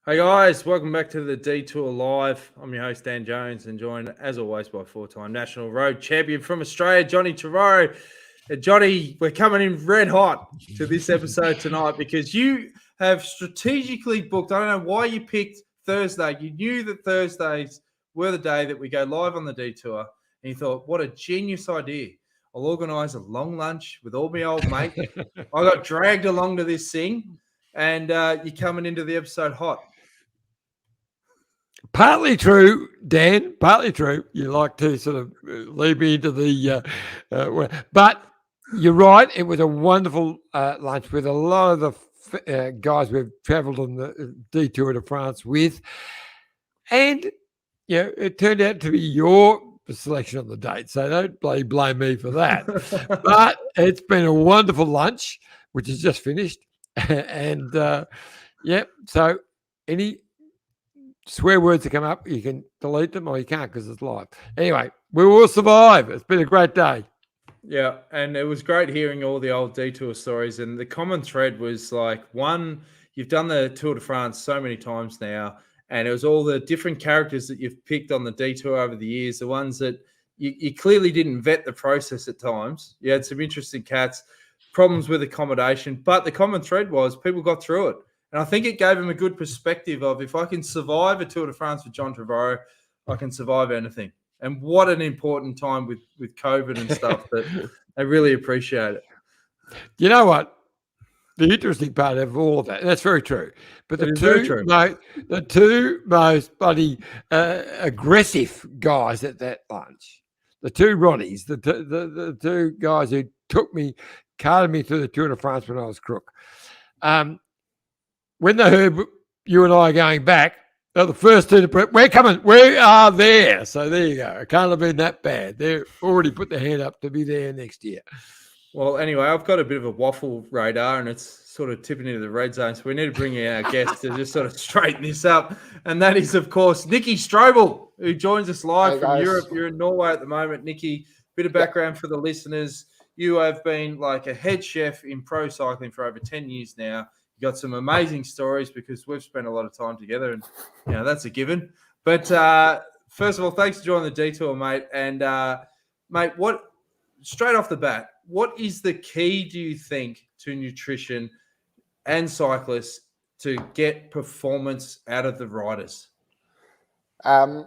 Hey guys, welcome back to the Detour Live. I'm your host Dan Jones and joined as always by four-time national road champion from Australia, Johnny Trevorrow. Johnny, we're coming in red hot to this episode tonight because you have strategically booked. I don't know why you picked Thursday. You knew that Thursdays were the day that we go live on the Detour, and you thought, what a genius idea. I'll organise a long lunch with all my old mate. I got dragged along to this thing, and you're coming into the episode hot. Partly true, Dan. Partly true. You like to sort of lead me into the, but you're right. It was a wonderful lunch with a lot of the guys we've travelled on the Detour de France with, and it turned out to be your selection on the date. So don't blame me for that. But it's been a wonderful lunch, which is just finished, and So any swear words that come up, you can delete them or you can't because it's live. Anyway, we will survive. It's been a great day. Yeah, and it was great hearing all the old Detour stories. And the common thread was like, one, you've done the Tour de France so many times now, and it was all the different characters that you've picked on the Detour over the years, the ones that you clearly didn't vet the process at times. You had some interesting cats, problems with accommodation, but the common thread was people got through it. And I think it gave him a good perspective of, if I can survive a Tour de France with John Trevorrow, I can survive anything. And what an important time with COVID and stuff that I really appreciate it. You know what? The interesting part of all of that, that's very true. But the two most bloody aggressive guys at that lunch, the two Ronnies, the two guys who carted me through the Tour de France when I was crook. When they heard you and I are going back, they're the first two to we're coming, we are there. So there you go. It can't have been that bad. They've already put their hand up to be there next year. Well, anyway, I've got a bit of a waffle radar and it's sort of tipping into the red zone. So we need to bring in our guest to just sort of straighten this up. And that is, of course, Nicki Strobel, who joins us live from Europe. You're in Norway at the moment. Nicki, bit of background for the listeners. You have been like a head chef in pro cycling for over 10 years now. You got some amazing stories because we've spent a lot of time together, and that's a given. But first of all, thanks for joining the Detour, mate. And mate, straight off the bat, what is the key, do you think, to nutrition and cyclists to get performance out of the riders? The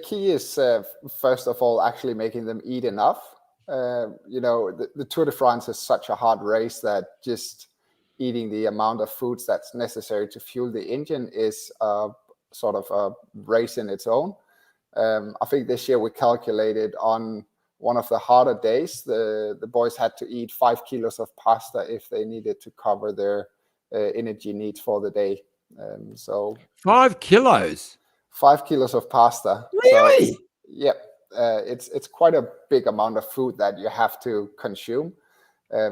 key is first of all actually making them eat enough. The Tour de France is such a hard race that just eating the amount of foods that's necessary to fuel the engine is sort of a race in its own. I think this year we calculated on one of the harder days, the boys had to eat 5 kilos of pasta if they needed to cover their energy needs for the day. So 5 kilos? 5 kilos of pasta. Really? So, yep. It's quite a big amount of food that you have to consume.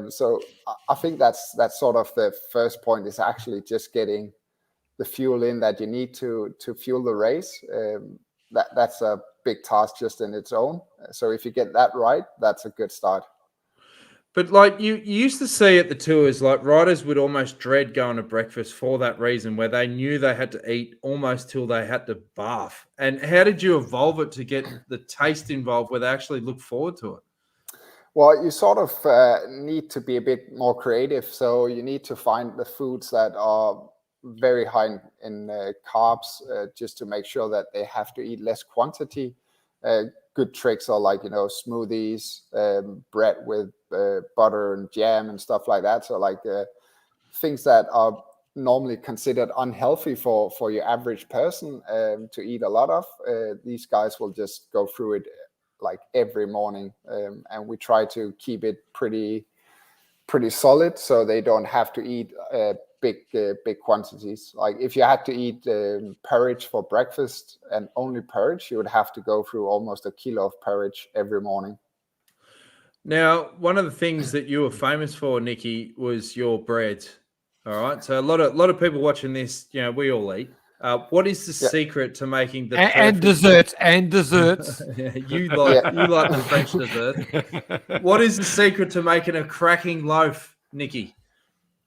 So I think that's sort of the first point, is actually just getting the fuel in that you need to fuel the race. That's a big task just in its own. So if you get that right, that's a good start. But like you used to see at the tours, like riders would almost dread going to breakfast for that reason, where they knew they had to eat almost till they had to bath. And how did you evolve it to get the taste involved where they actually look forward to it? Well, you sort of need to be a bit more creative. So you need to find the foods that are very high in carbs, just to make sure that they have to eat less quantity. Good tricks are like, smoothies, bread with butter and jam and stuff like that. So like things that are normally considered unhealthy for your average person to eat a lot of. These guys will just go through it like every morning, and we try to keep it pretty solid, so they don't have to eat big quantities. Like if you had to eat porridge for breakfast and only porridge, you would have to go through almost a kilo of porridge every morning. Now, one of the things that you were famous for, Nikki, was your breads. All right, so a lot of people watching this, we all eat. What is the secret to making the and desserts? You like the French dessert. What is the secret to making a cracking loaf, Nikki?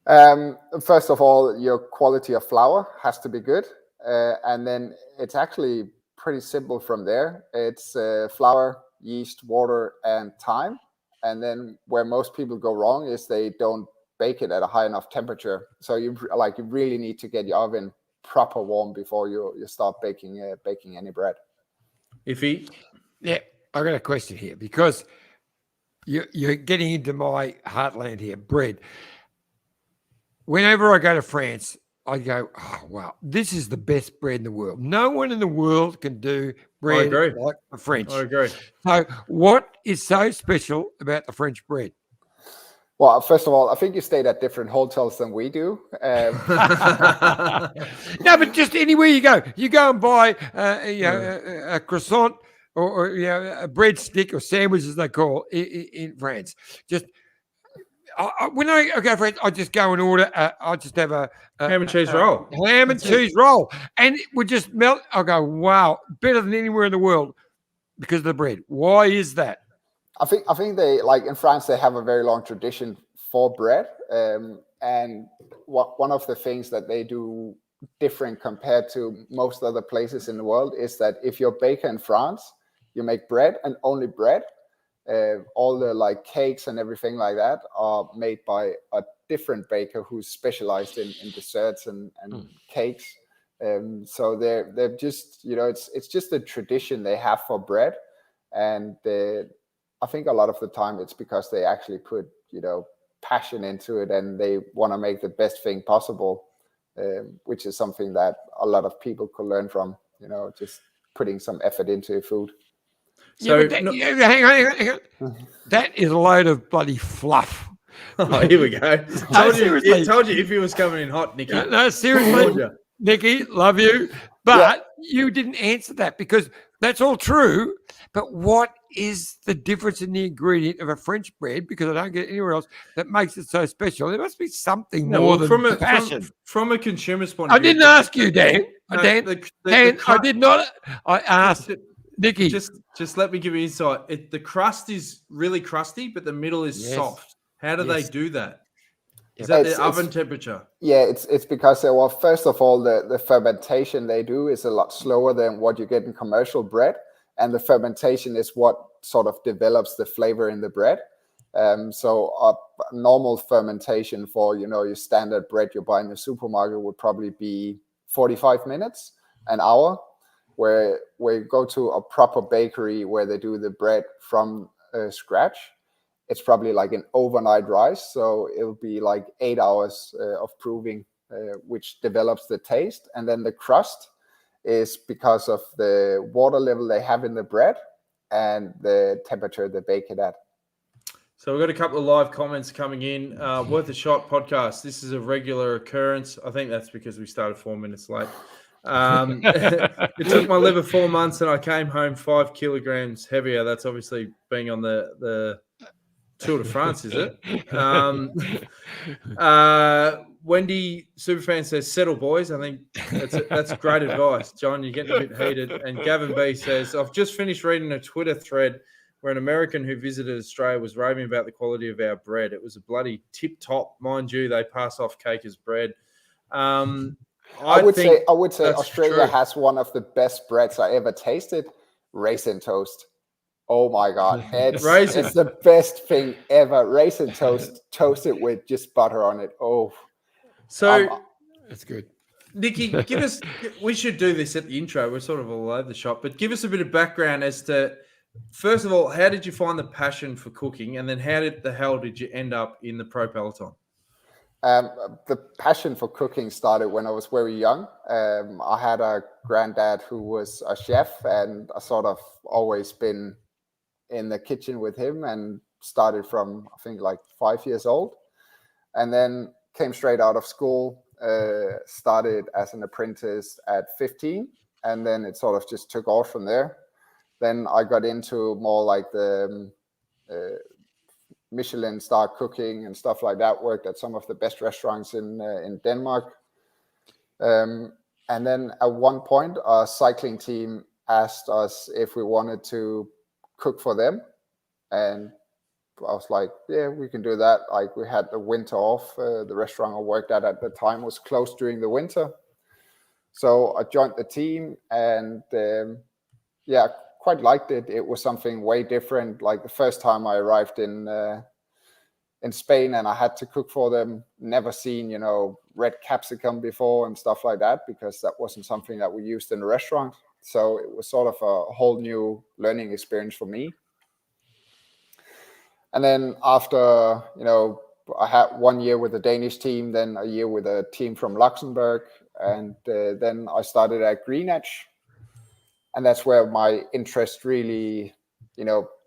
First of all, your quality of flour has to be good, and then it's actually pretty simple from there. It's flour, yeast, water, and time. And then where most people go wrong is they don't bake it at a high enough temperature. So you really need to get your oven proper warm before you start baking any bread. Iffy? Yeah, I got a question here because you're getting into my heartland here, bread. Whenever I go to France, I go, oh, wow, this is the best bread in the world. No one in the world can do bread agree. like the French. I agree. So what is so special about the French bread? Well, first of all, I think you stayed at different hotels than we do. No, but just anywhere you go and buy a croissant or a breadstick or sandwich, as they call it in France. Just when I go to France, I just go and order. I just have a ham and cheese roll. Ham and cheese roll, and it would just melt. I go, wow, better than anywhere in the world because of the bread. Why is that? I think they, like in France, they have a very long tradition for bread, and one of the things that they do different compared to most other places in the world is that if you're a baker in France, you make bread and only bread. All the like cakes and everything like that are made by a different baker who's specialized in desserts and cakes. So they're just, it's just a tradition they have for bread, and I think a lot of the time it's because they actually put passion into it, and they want to make the best thing possible, which is something that a lot of people could learn from. Just putting some effort into your food. So hang on. That is a load of bloody fluff. Oh, here we go. Told you if he was coming in hot, Nikki. No, seriously, Nikki, love you. But you didn't answer that because that's all true. But what is the difference in the ingredient of a French bread? Because I don't get anywhere else that makes it so special. There must be something more than passion. From a consumer's point of view. I didn't ask you, Dan. Dan, I did not. I asked Nikki. Just let me give you insight. The crust is really crusty, but the middle is soft. How do they do that? Is that the oven temperature? Yeah, it's because first of all, the fermentation they do is a lot slower than what you get in commercial bread, and the fermentation is what sort of develops the flavor in the bread. So a normal fermentation for your standard bread you buy in the supermarket would probably be 45 minutes, an hour. Where you go to a proper bakery where they do the bread from scratch, it's probably like an overnight rise. So it'll be like 8 hours of proving, which develops the taste. And then the crust is because of the water level they have in the bread and the temperature they bake it at. So we've got a couple of live comments coming in. Worth a Shot podcast. This is a regular occurrence. I think that's because we started 4 minutes late. It took my liver 4 months and I came home 5 kilograms heavier. That's obviously being on the Tour de France, is it? Wendy Superfan says, settle, boys. I think that's great advice. John, you're getting a bit heated. And Gavin B says, I've just finished reading a Twitter thread where an American who visited Australia was raving about the quality of our bread. It was a bloody tip-top. Mind you, they pass off cake as bread. I would say Australia has one of the best breads I ever tasted, raisin toast. Oh my God. It's the best thing ever. Raisin toast, toasted with just butter on it. Oh. So that's good. Nikki, we should do this at the intro. We're sort of all over the shop, but give us a bit of background as to, first of all, how did you find the passion for cooking? And then how the hell did you end up in the pro peloton? The passion for cooking started when I was very young. I had a granddad who was a chef, and I sort of always been in the kitchen with him, and started from, I think, like 5 years old, and then came straight out of school, started as an apprentice at 15, and then it sort of just took off from there. Then I got into more like the Michelin star cooking and stuff like that, worked at some of the best restaurants in Denmark. And then at one point, our cycling team asked us if we wanted to cook for them. And I was like, yeah, we can do that. Like we had the winter off. The restaurant I worked at the time was closed during the winter. So I joined the team and yeah, quite liked it. It was something way different. Like the first time I arrived in Spain and I had to cook for them, never seen, red capsicum before and stuff like that, because that wasn't something that we used in the restaurant. So it was sort of a whole new learning experience for me. And then after, I had 1 year with the Danish team, then a year with a team from Luxembourg. And then I started at Green Edge. And that's where my interest really,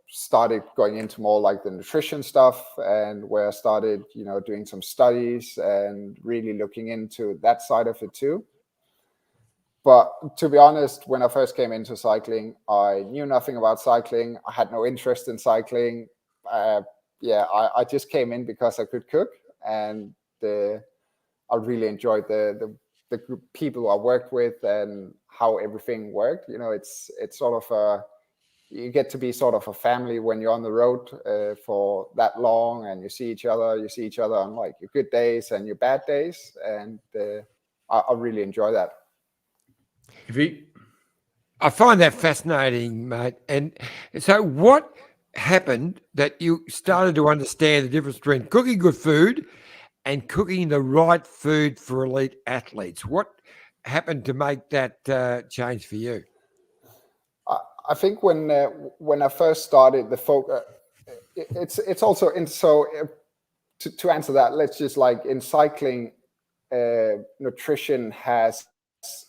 started going into more like the nutrition stuff, and where I started, doing some studies and really looking into that side of it too. But to be honest, when I first came into cycling, I knew nothing about cycling. I had no interest in cycling. I just came in because I could cook, and I really enjoyed the group people I worked with and how everything worked. It's sort of you get to be sort of a family when you're on the road for that long, and you see each other on like your good days and your bad days, and I really enjoy that. I find that fascinating, mate. And so what happened that you started to understand the difference between cooking good food and cooking the right food for elite athletes? What happened to make that change for you? I think when I first started, the focus, it's also in, so to answer that, let's just like in cycling, nutrition has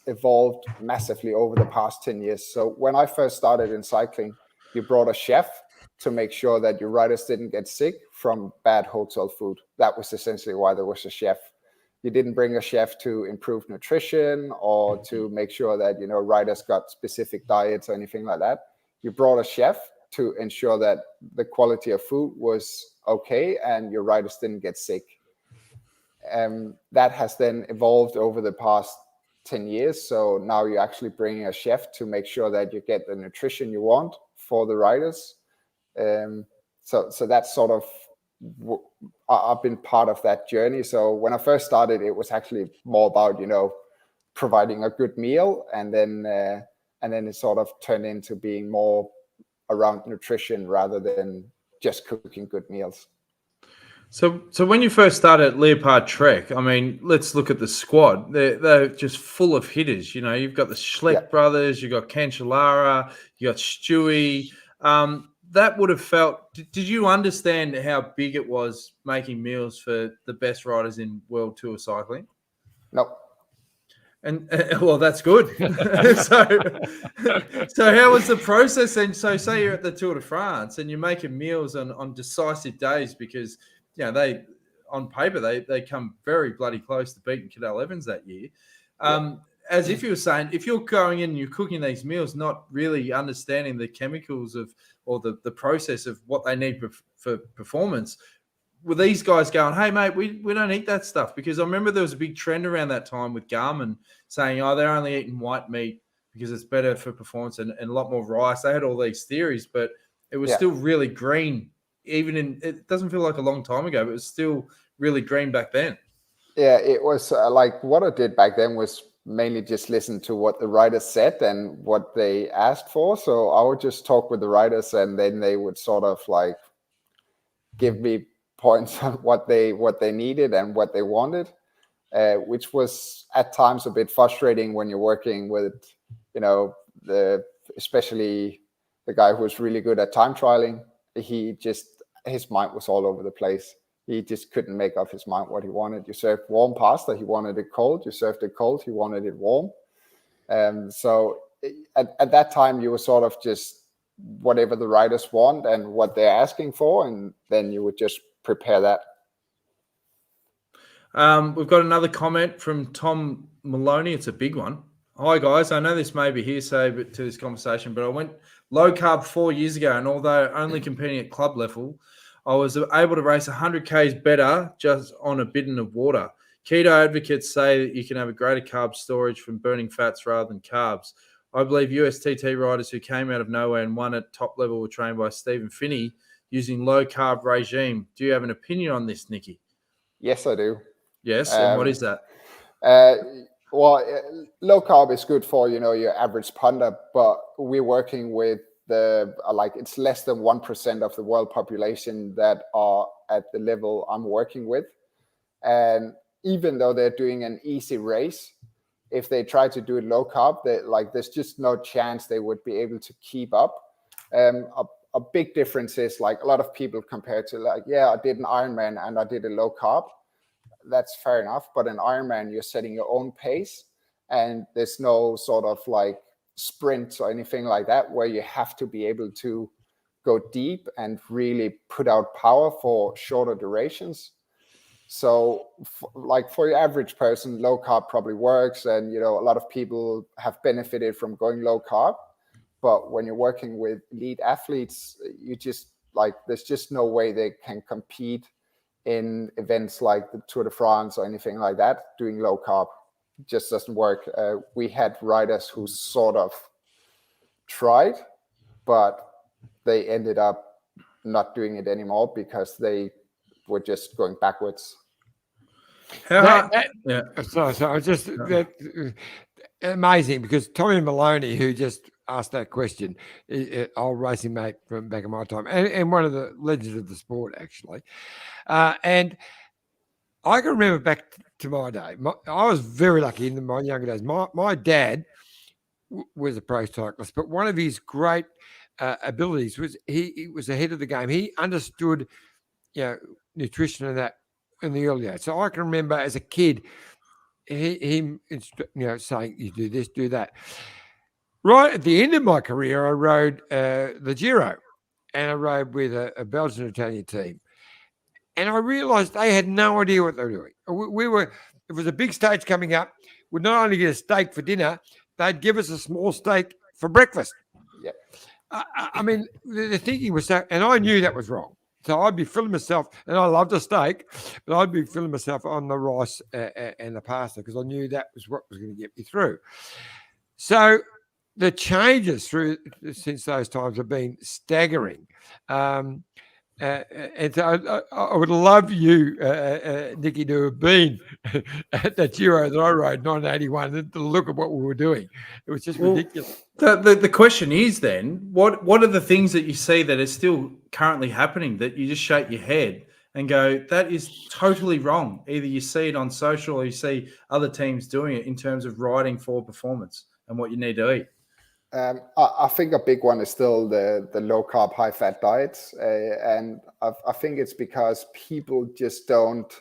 evolved massively over the past 10 years. So when I first started in cycling, you brought a chef to make sure that your riders didn't get sick from bad hotel food. That was essentially why there was a chef. You didn't bring a chef to improve nutrition or to make sure that, riders got specific diets or anything like that. You brought a chef to ensure that the quality of food was okay and your riders didn't get sick. That has then evolved over the past 10 years. So now you're actually bringing a chef to make sure that you get the nutrition you want for the riders. So that's sort of, I've been part of that journey. So when I first started, it was actually more about, providing a good meal, and then it sort of turned into being more around nutrition rather than just cooking good meals. So when you first started at Leopard Trek, I mean, let's look at the squad. They're just full of hitters. You've got the Schleck brothers, you've got Cancellara, you got Stewie. That would have felt. Did you understand how big it was making meals for the best riders in World Tour cycling? No. And well, that's good. so how was the process then? So say you're at the Tour de France and you're making meals on decisive days, because they on paper they come very bloody close to beating Cadel Evans that year. As if you were saying, if you're going in and you're cooking these meals, not really understanding the chemicals or the process of what they need for performance, were these guys going, hey, mate, we don't eat that stuff? Because I remember there was a big trend around that time with Garmin saying, they're only eating white meat because it's better for performance and a lot more rice. They had all these theories, but it was still really green. It doesn't feel like a long time ago, but it was still really green back then. Yeah, it was like what I did back then was mainly just listen to what the riders said and what they asked for. So I would just talk with the riders, and then they would sort of like give me points on what they needed and what they wanted, which was at times a bit frustrating when you're working with, especially the guy who was really good at time trialing. His mind was all over the place. He just couldn't make up his mind what he wanted. You served warm pasta, he wanted it cold. You served it cold, he wanted it warm. So at that time, you were sort of just whatever the riders want and what they're asking for, and then you would just prepare that. We've got another comment from Tom Maloney. It's a big one. Hi, guys. I know this may be hearsay to this conversation, but I went low carb 4 years ago, and although only competing at club level, I was able to race 100 Ks better just on a bidon of water. Keto advocates say that you can have a greater carb storage from burning fats rather than carbs. I believe USTT riders who came out of nowhere and won at top level were trained by Stephen Finney using low-carb regime. Do you have an opinion on this, Nikki? Yes, I do. Yes, and what is that? Low carb is good for, your average punter, but we're working with it's less than 1% of the world population that are at the level I'm working with. And even though they're doing an easy race, if they try to do it low carb, there's just no chance they would be able to keep up. A big difference is like a lot of people compare to I did an Ironman and I did a low carb. That's fair enough. But in Ironman, you're setting your own pace and there's no sort of like sprint or anything like that where you have to be able to go deep and really put out power for shorter durations. So for your average person, low carb probably works. And, a lot of people have benefited from going low carb. But when you're working with elite athletes, there's just no way they can compete in events like the Tour de France or anything like that. Doing low carb just doesn't work. We had riders who sort of tried, but they ended up not doing it anymore because they were just going backwards. Amazing, because Tommy Maloney, who just asked that question, old racing mate from back in my time, and one of the legends of the sport, actually. And I can remember back to my day. I was very lucky in my younger days. My dad was a pro cyclist, but one of his great abilities was he was ahead of the game. He understood, nutrition and that in the early days. So I can remember as a kid, him saying, you do this, do that. Right at the end of my career, I rode the Giro, and I rode with a Belgian Italian team. And I realized they had no idea what they were doing. It was a big stage coming up. We'd not only get a steak for dinner, they'd give us a small steak for breakfast. Yeah. I mean, the thinking was so, and I knew that was wrong. So I'd be filling myself, and I loved a steak, but I'd be filling myself on the rice and the pasta because I knew that was what was going to get me through. So the changes since those times have been staggering. And so I would love you, Nikki, to have been at that Giro that I rode, 1981, and to look at what we were doing. It was just ridiculous. The question is then, what are the things that you see that are still currently happening that you just shake your head and go, that is totally wrong? Either you see it on social or you see other teams doing it in terms of riding for performance and what you need to eat. I think a big one is still the low carb, high fat diets, and I think it's because people just don't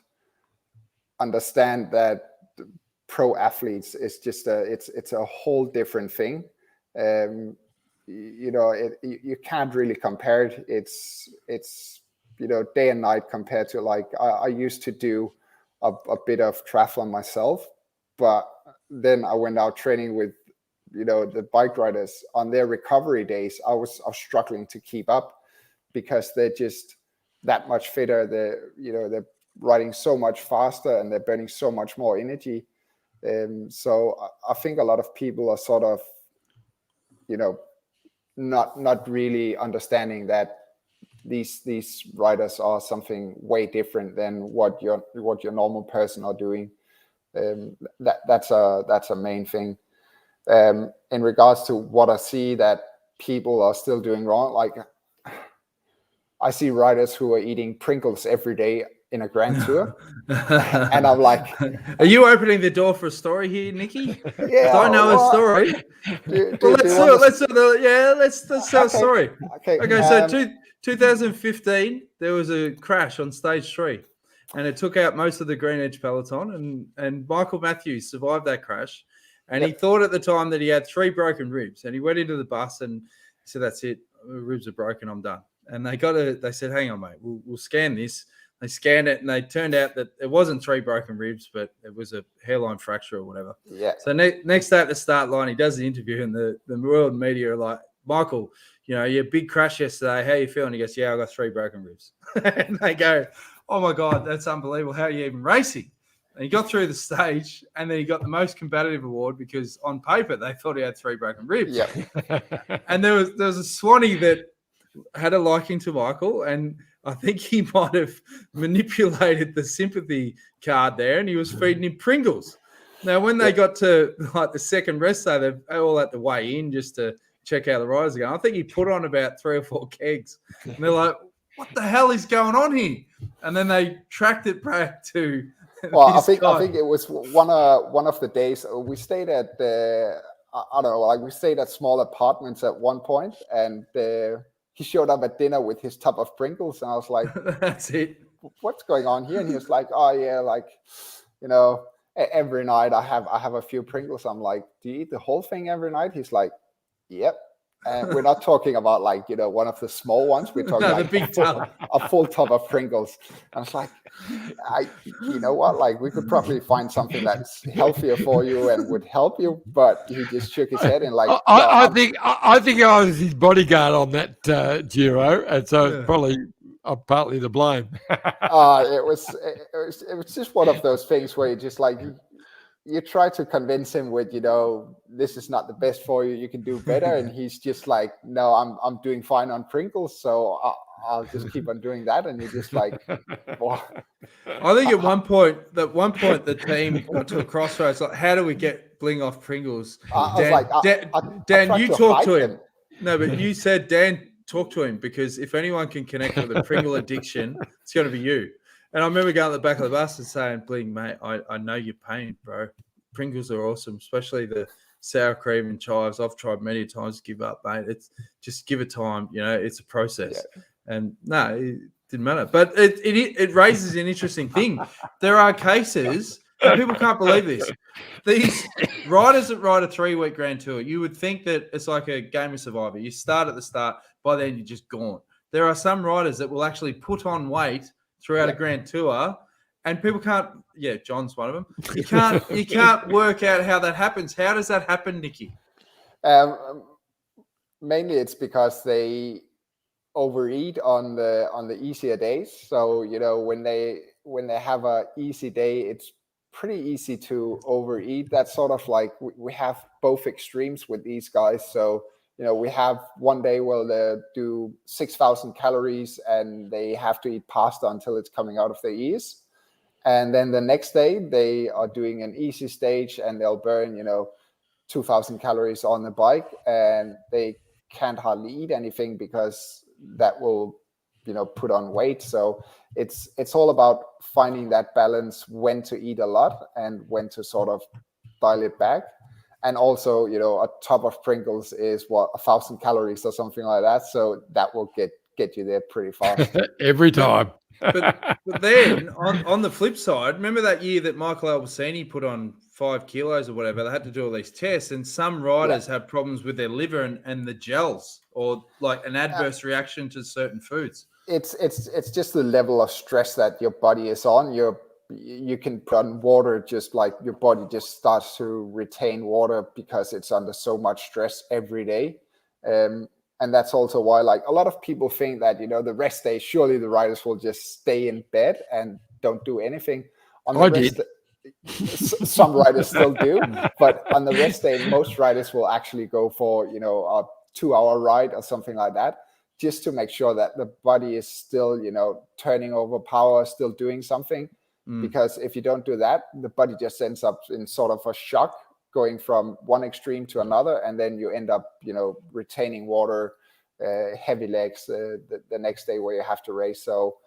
understand that pro athletes is just it's a whole different thing. You can't really compare it. It's day and night compared to I used to do a bit of triathlon myself, but then I went out training with the bike riders on their recovery days. I was struggling to keep up because they're just that much fitter. They're riding so much faster and they're burning so much more energy. So I think a lot of people are sort of, not really understanding that these riders are something way different than what your normal person are doing. That's a main thing. In regards to what I see that people are still doing wrong, I see riders who are eating Pringles every day in a Grand Tour, and I'm like, are you opening the door for a story here, Nikki? Yeah, I know a story. Let's tell a story. Okay. So 2015, there was a crash on stage 3, and it took out most of the green edge peloton, and Michael Matthews survived that crash. And He thought at the time that he had 3 broken ribs, and he went into the bus and he said, "That's it, the ribs are broken, I'm done." And they said, "Hang on, mate, we'll scan this." They scanned it, and they turned out that it wasn't 3 broken ribs, but it was a hairline fracture or whatever. Yeah. So next day at the start line, he does the interview, and the world media are like, "Michael, you had a big crash yesterday. How are you feeling?" He goes, "Yeah, I got 3 broken ribs." And they go, "Oh my God, that's unbelievable. How are you even racing?" And he got through the stage, and then he got the most combative award because on paper they thought he had 3 broken ribs. Yeah. And there was a Swanee that had a liking to Michael, and I think he might have manipulated the sympathy card there, and he was feeding him Pringles. Now, when they got to like the second rest day, they all had to weigh in just to check how the riders are going. I think he put on about 3 or 4 kegs, and they're like, "What the hell is going on here?" And then they tracked it back to. Well, I think it was one of the days we stayed at I don't know, like we stayed at small apartments at one point, and he showed up at dinner with his tub of Pringles, and I was like, "That's it. What's going on here?" And he was like, "Oh yeah, like, you know, every night I have a few Pringles." I'm like, "Do you eat the whole thing every night?" He's like, "Yep." And we're not talking about like, you know, one of the small ones. We're talking like the big tub. A full tub of Pringles. I was like, you know what? Like, we could probably find something that's healthier for you and would help you. But he just shook his head and like, I think I was his bodyguard on that Giro, and so it's probably partly to blame. It was just one of those things where you just like. You try to convince him with, you know, this is not the best for you. You can do better, and he's just like, "No, I'm doing fine on Pringles, so I'll just keep on doing that." And you're just like, "Boy." I think at one point the team got to a crossroads. Like, how do we get Bling off Pringles? Dan, you talk to him. No, but you said, Dan, talk to him, because if anyone can connect with a Pringle addiction, it's going to be you. And I remember going to the back of the bus and saying, "Bling, mate, I know your pain, bro. Pringles are awesome, especially the sour cream and chives. I've tried many times to give up, mate. It's just give it time. You know, it's a process." Yeah. And no, it didn't matter. But it raises an interesting thing. There are cases, and people can't believe this. These riders that ride a 3-week Grand Tour, you would think that it's like a game of Survivor. You start at the start, by then you're just gone. There are some riders that will actually put on weight throughout a Grand Tour, and people can't. Yeah, John's one of them. You can't work out how that happens. How does that happen, Nikki? Mainly, it's because they overeat on the easier days. So you know, when they have a easy day, it's pretty easy to overeat. That's sort of like we have both extremes with these guys. So. You know, we have one day where they do 6,000 calories and they have to eat pasta until it's coming out of their ears. And then the next day they are doing an easy stage and they'll burn, you know, 2,000 calories on the bike, and they can't hardly eat anything because that will, you know, put on weight. So it's all about finding that balance, when to eat a lot and when to sort of dial it back. And also, you know, a tub of Pringles is 1,000 calories or something like that. So that will get you there pretty fast. Every time. But then on the flip side, remember that year that Michael Albacini put on 5 kilos or whatever? They had to do all these tests, and some riders have problems with their liver and the gels, or like an adverse reaction to certain foods. It's just the level of stress that your body is on. You can put on water, just like your body just starts to retain water because it's under so much stress every day. And that's also why, like, a lot of people think that, you know, the rest day, surely the riders will just stay in bed and don't do anything. Some riders still do, but on the rest day, most riders will actually go for, you know, a 2-hour ride or something like that, just to make sure that the body is still, you know, turning over power, still doing something. Because if you don't do that, the body just ends up in sort of a shock, going from one extreme to another, and then you end up, you know, retaining water, heavy legs the next day where you have to race. So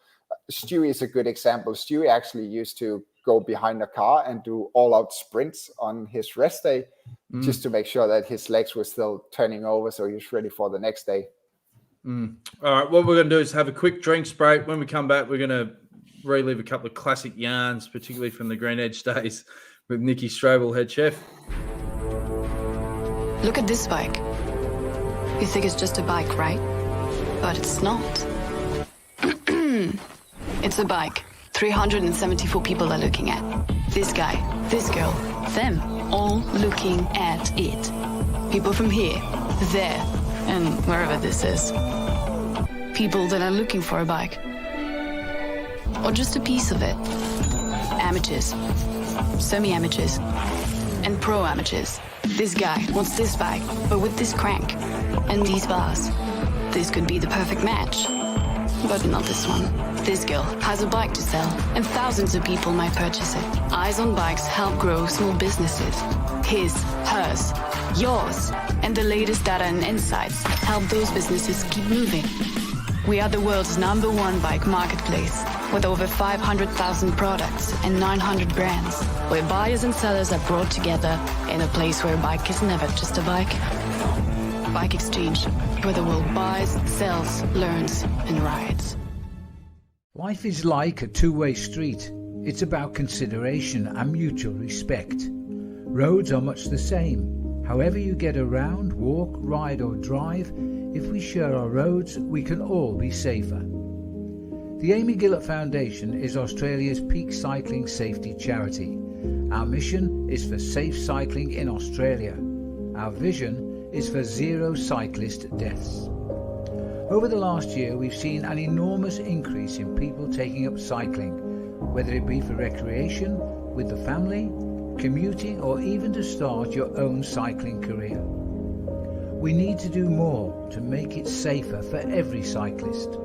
Stewie is a good example. Stewie actually used to go behind a car and do all-out sprints on his rest day, just to make sure that his legs were still turning over, so he was ready for the next day. All right, what we're going to do is have a quick drinks break. When we come back, we're going to relive a couple of classic yarns, particularly from the Green Edge days, with Nicki Strobel, head chef. Look at this bike. You think it's just a bike, right? But it's not. It's a bike 374 people are looking at. This guy, this girl, them, all looking at it. People from here, there, and wherever this is. People that are looking for a bike. Or just a piece of it. Amateurs, semi-amateurs, and pro-amateurs. This guy wants this bike, but with this crank and these bars. this could be the perfect match. But not this one. This girl has a bike to sell, and thousands of people might purchase it. Eyes on Bikes help grow small businesses. His, hers, yours, and the latest data and insights help those businesses keep moving. We are the world's #1 bike marketplace, with over 500,000 products and 900 brands, where buyers and sellers are brought together in a place where a bike is never just a bike. Bike Exchange, where the world buys, sells, learns, and rides. Life is like a two-way street. It's about consideration and mutual respect. Roads are much the same. However you get around, walk, ride or drive, if we share our roads, we can all be safer. The Amy Gillett Foundation is Australia's peak cycling safety charity. Our mission is for safe cycling in Australia. Our vision is for 0 cyclist deaths. Over the last year, we've seen an enormous increase in people taking up cycling, whether it be for recreation, with the family, commuting, or even to start your own cycling career. We need to do more to make it safer for every cyclist.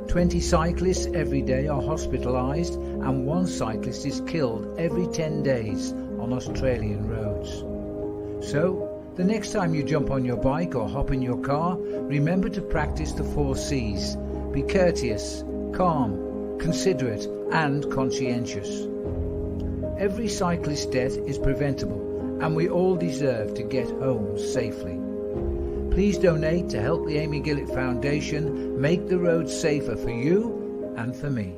20 cyclists every day are hospitalised, and 1 cyclist is killed every 10 days on Australian roads. So, the next time you jump on your bike or hop in your car, remember to practice the 4 C's. Be courteous, calm, considerate, and conscientious. Every cyclist death is preventable, and we all deserve to get home safely. Please donate to help the Amy Gillett Foundation make the roads safer for you and for me.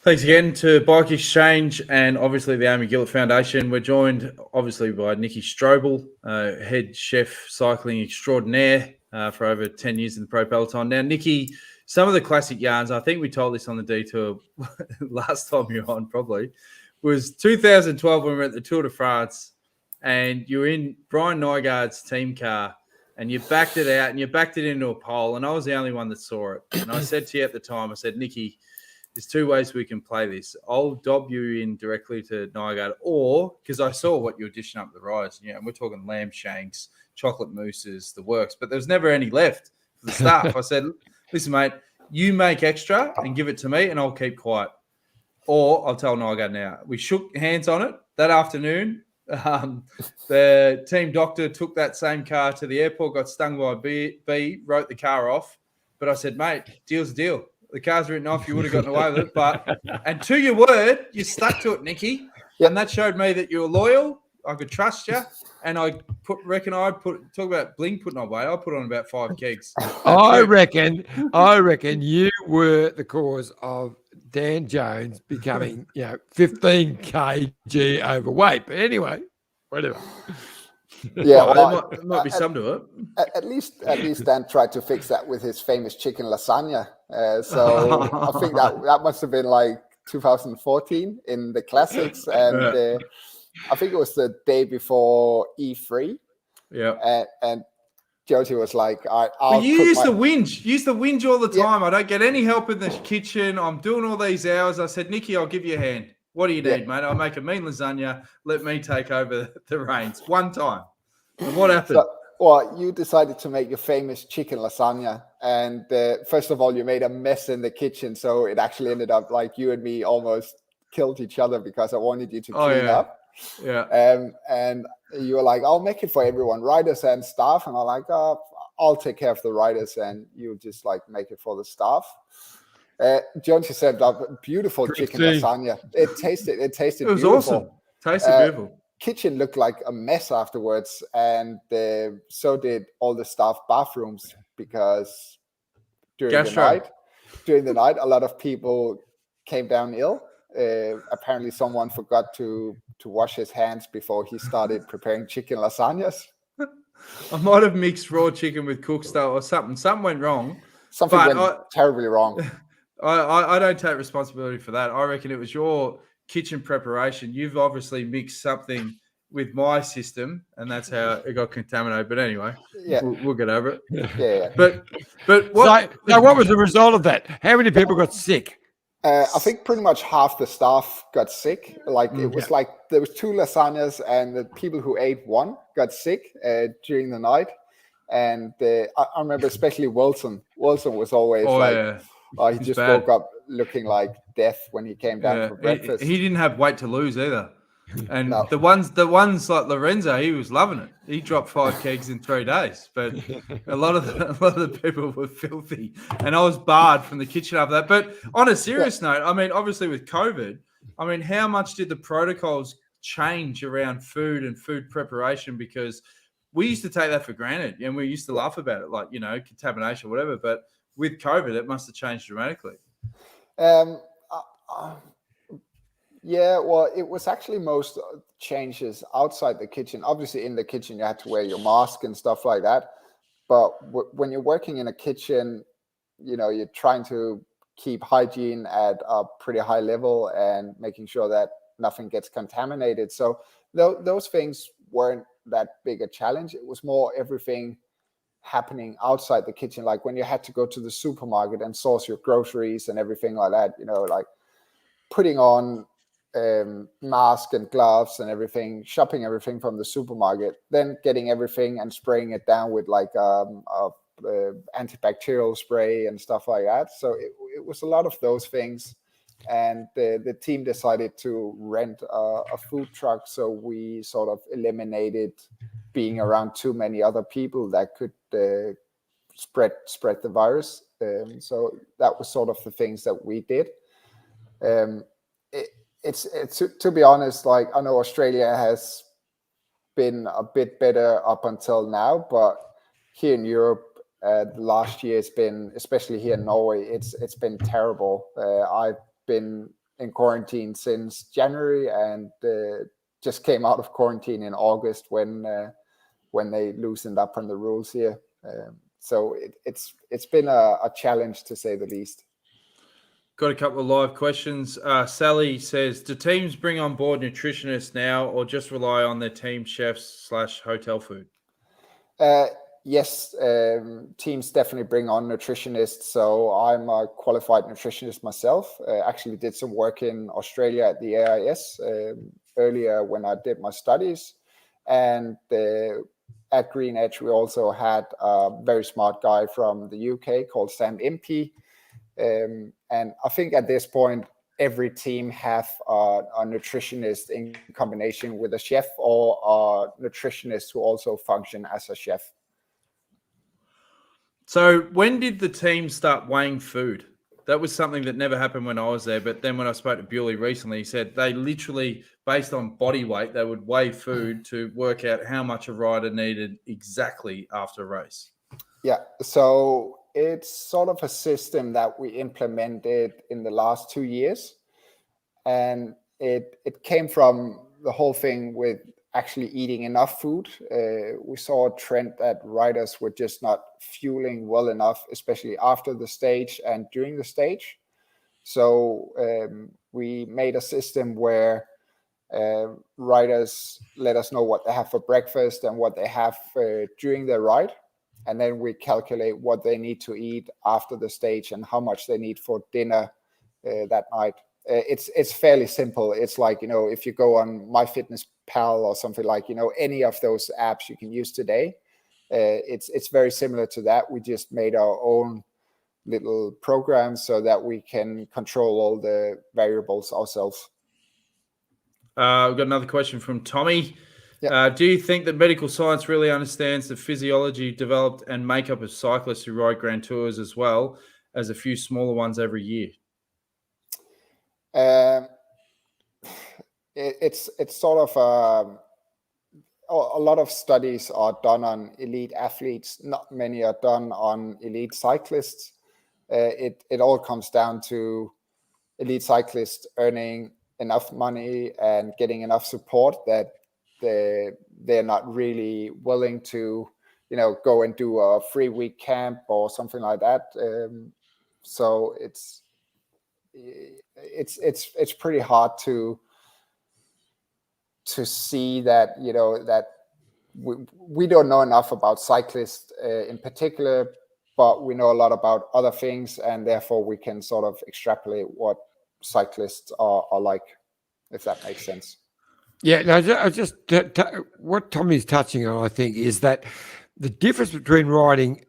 Thanks again to Bike Exchange and obviously the Amy Gillett Foundation. We're joined obviously by Nicki Strobel, head chef cycling extraordinaire for over 10 years in the Pro Peloton. Now, Nikki, some of the classic yarns, I think we told this on the detour last time you were on probably, was 2012 when we were at the Tour de France and you were in Brian Nygaard's team car and you backed it out and you backed it into a pole and I was the only one that saw it. And I said to you at the time, I said, Nikki, there's 2 ways we can play this. I'll dob you in directly to Nygaard, or because I saw what you were dishing up the rise. You know, and we're talking lamb shanks, chocolate mousses, the works, but there was never any left for the staff. I said, listen, mate, you make extra and give it to me, and I'll keep quiet. Or I'll tell Nygaard now. We shook hands on it that afternoon. The team doctor took that same car to the airport, got stung by a bee, wrote the car off. But I said, mate, deal's a deal. The car's written off. You would have gotten away with it. But, and to your word, you stuck to it, Nikki. Yep. And that showed me that you were loyal. I could trust you. And I talk about bling putting on weight. I put on about 5 kegs. I reckon you were the cause of Dan Jones becoming, 15 kg overweight. But anyway, whatever. Yeah, well, there might be some to it. At least Dan tried to fix that with his famous chicken lasagna. So I think that must have been like 2014 in the classics, and I think it was the day before E3. Yeah, and Josie was like, "You used to whinge. You used to whinge all the time. Yeah. I don't get any help in the kitchen. I'm doing all these hours." I said, "Nikki, I'll give you a hand. What do you need, mate? I'll make a mean lasagna. Let me take over the reins one time." And what happened? Well, you decided to make your famous chicken lasagna. And first of all, you made a mess in the kitchen. So it actually ended up like you and me almost killed each other because I wanted you to clean up. Yeah. And you were like, I'll make it for everyone, riders and staff. And I'm like, oh, I'll take care of the riders. And you just like make it for the staff. Jonesy set up a beautiful chicken lasagna. It tasted It was beautiful. Awesome. Tasted beautiful. Kitchen looked like a mess afterwards, and so did all the staff bathrooms because during the night, a lot of people came down ill. Apparently, someone forgot to wash his hands before he started preparing chicken lasagnas. I might have mixed raw chicken with cooked style or something. Something went wrong. Something went terribly wrong. I don't take responsibility for that. I reckon it was your kitchen preparation. You've obviously mixed something with my system, and that's how it got contaminated. But anyway, we'll get over it. Yeah. But what? So what was the result of that? How many people got sick? I think pretty much half the staff got sick. Like it was like there was 2 lasagnas, and the people who ate one got sick during the night. And I remember especially Wilson. Wilson was always he He's just bad. woke up looking like death when he came down for breakfast. He didn't have weight to lose either. And No. the ones like Lorenzo, he was loving it. He dropped 5 kegs in 3 days. But a lot of the people were filthy, and I was barred from the kitchen after that. But on a serious note, I mean, obviously with COVID, I mean, how much did the protocols change around food and food preparation? Because we used to take that for granted, and we used to laugh about it, like, you know, contamination or whatever. But with COVID, it must have changed dramatically. Yeah, well, it was actually most changes outside the kitchen. Obviously, in the kitchen, you had to wear your mask and stuff like that. But when you're working in a kitchen, you know, you're trying to keep hygiene at a pretty high level and making sure that nothing gets contaminated. So those things weren't that big a challenge. It was more everything happening outside the kitchen, like when you had to go to the supermarket and source your groceries and everything like that, you know, like putting on mask and gloves and everything, shopping everything from the supermarket, then getting everything and spraying it down with like antibacterial spray and stuff like that. So it was a lot of those things. And the team decided to rent a food truck, so we sort of eliminated being around too many other people that could spread the virus. So that was sort of the things that we did. It's to be honest, like, I know Australia has been a bit better up until now, but here in Europe, the last year it's been, especially here in Norway, it's been terrible. I've been in quarantine since January, and just came out of quarantine in August when they loosened up on the rules here. So it's been a challenge, to say the least. Got a couple of live questions. Sally says, do teams bring on board nutritionists now, or just rely on their team chefs / hotel food? Yes, teams definitely bring on nutritionists. So I'm a qualified nutritionist myself. Actually did some work in Australia at the AIS earlier when I did my studies. And at Green Edge, we also had a very smart guy from the UK called Sam Impey. And I think at this point, every team have a nutritionist in combination with a chef, or a nutritionist who also function as a chef. So when did the team start weighing food? That was something that never happened when I was there. But then when I spoke to Bewley recently, he said they literally, based on body weight, they would weigh food to work out how much a rider needed exactly after a race. Yeah, so it's sort of a system that we implemented in the last 2 years. And it came from the whole thing with actually eating enough food. We saw a trend that riders were just not fueling well enough, especially after the stage and during the stage. So we made a system where riders let us know what they have for breakfast and what they have during their ride. And then we calculate what they need to eat after the stage and how much they need for dinner that night. It's fairly simple. It's like, you know, if you go on MyFitnessPal or something, like, you know, any of those apps you can use today, it's very similar to that. We just made our own little program so that we can control all the variables ourselves. We've got another question from Tommy. Yeah. Do you think that medical science really understands the physiology, developed and makeup of cyclists who ride Grand Tours, as well as a few smaller ones every year? It's sort of a lot of studies are done on elite athletes. Not many are done on elite cyclists. It all comes down to elite cyclists earning enough money and getting enough support that they're not really willing to, you know, go and do a 3-week camp or something like that. So it's pretty hard to see that, you know, that we don't know enough about cyclists in particular, but we know a lot about other things, and therefore we can sort of extrapolate what cyclists are like, if that makes sense. Yeah, no, I just what Tommy's touching on, I think, is that the difference between riding,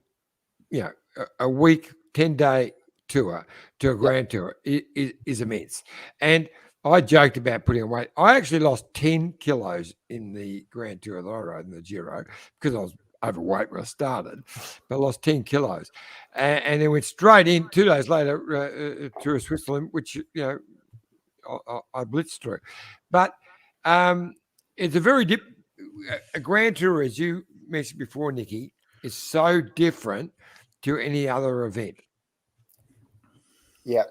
a week, 10-day tour to a grand tour is immense. And I joked about putting on weight. I actually lost 10 kilos in the grand tour that I rode in the Giro because I was overweight when I started, but I lost 10 kilos. And then went straight in 2 days later to Switzerland, which, I blitzed through. But it's a grand tour, as you mentioned before, Nikki, is so different to any other event. Yeah,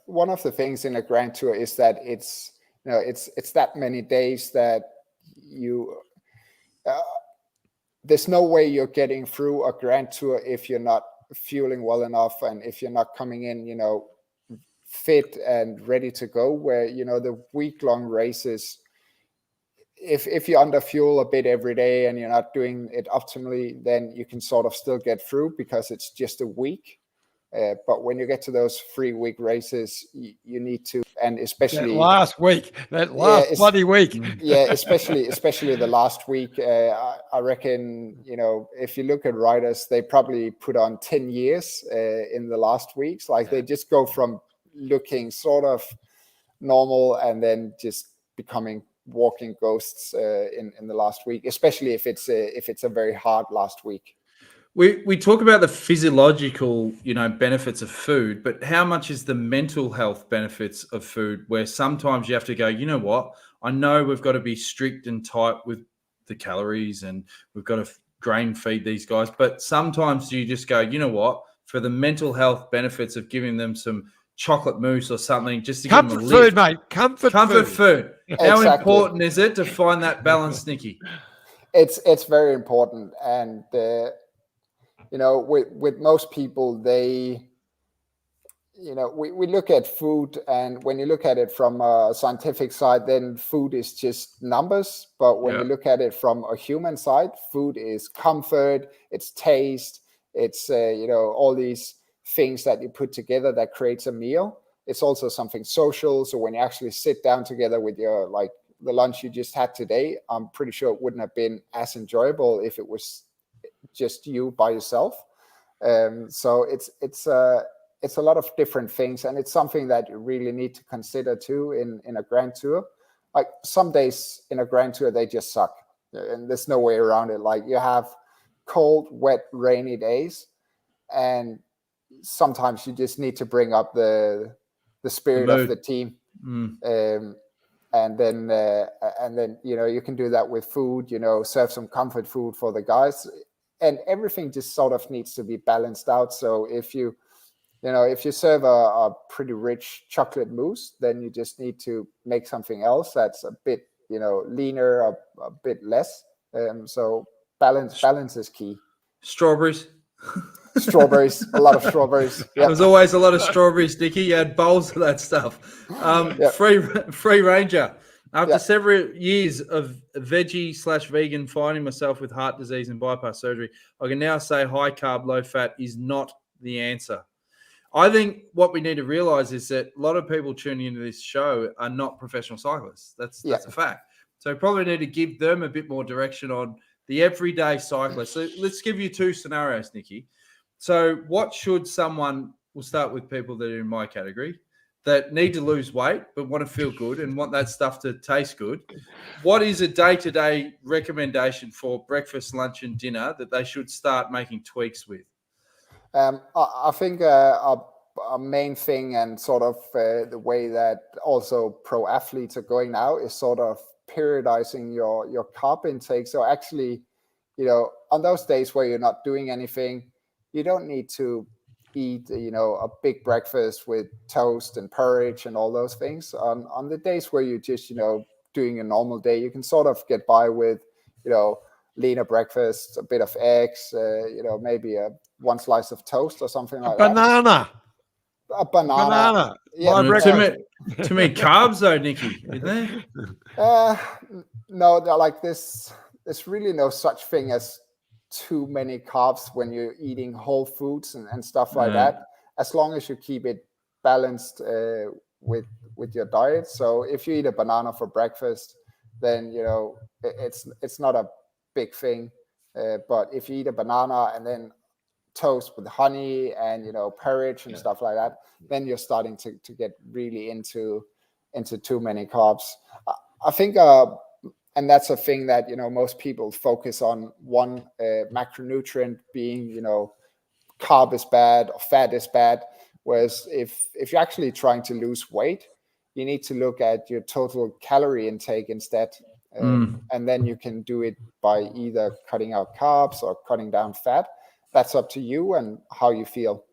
one of the things in a grand tour is that it's that many days that there's no way you're getting through a grand tour if you're not fueling well enough and if you're not coming in, fit and ready to go. Where the week-long races, if you under fuel a bit every day and you're not doing it optimally, then you can sort of still get through because it's just a week. But when you get to those 3-week races, you need to, and especially that last bloody week. Yeah, especially the last week. I reckon, if you look at riders, they probably put on 10 years in the last weeks. Like they just go from looking sort of normal and then just becoming walking ghosts in the last week, especially if it's a very hard last week. We talk about the physiological, benefits of food, but how much is the mental health benefits of food, where sometimes you have to go, you know what, I know we've got to be strict and tight with the calories and we've got to grain feed these guys, but sometimes you just go, you know what, for the mental health benefits of giving them some chocolate mousse or something, just to comfort give them a lift. Food, mate. Comfort food. How important is it to find that balance, Nikki? It's very important, and with most people, we look at food, and when you look at it from a scientific side, then food is just numbers. But when you look at it from a human side, food is comfort, it's taste, it's all these things that you put together that creates a meal. It's also something social. So when you actually sit down together with your, like the lunch you just had today, I'm pretty sure it wouldn't have been as enjoyable if it was just you by yourself. So it's a lot of different things, and it's something that you really need to consider too in a grand tour. Like some days in a grand tour, they just suck, and there's no way around it. Like you have cold, wet, rainy days, and sometimes you just need to bring up the spirit of the team. And then you can do that with food, serve some comfort food for the guys, and everything just sort of needs to be balanced out. So if you serve a pretty rich chocolate mousse, then you just need to make something else that's a bit leaner, a bit less. So balance is key. Strawberries, a lot of strawberries. Yep. There was always a lot of strawberries, Nikki. You had bowls of that stuff. Free ranger. After several years of veggie/vegan, finding myself with heart disease and bypass surgery, I can now say high carb, low fat is not the answer. I think what we need to realize is that a lot of people tuning into this show are not professional cyclists. That's a fact. So probably need to give them a bit more direction on the everyday cyclist. So let's give you two scenarios, Nikki. So what should someone, we'll start with people that are in my category, that need to lose weight but want to feel good and want that stuff to taste good. What is a day-to-day recommendation for breakfast, lunch, and dinner that they should start making tweaks with? I think a main thing, and sort of the way that also pro athletes are going now, is sort of periodizing your carb intake. So actually, on those days where you're not doing anything, you don't need to eat a big breakfast with toast and porridge and all those things. On the days where you're just doing a normal day, you can sort of get by with leaner breakfast, a bit of eggs, maybe one slice of toast or something like that. A banana. Yeah. Too many carbs though, Nikki, isn't there? No, like this. There's really no such thing as too many carbs when you're eating whole foods and stuff like that, as long as you keep it balanced with your diet. So if you eat a banana for breakfast, then it's not a big thing. But if you eat a banana and then toast with honey and porridge and stuff like that, then you're starting to get really into too many carbs. I think and that's a thing that most people focus on one macronutrient being carb is bad or fat is bad, whereas if you're actually trying to lose weight, you need to look at your total calorie intake instead. And then you can do it by either cutting out carbs or cutting down fat. That's up to you and how you feel.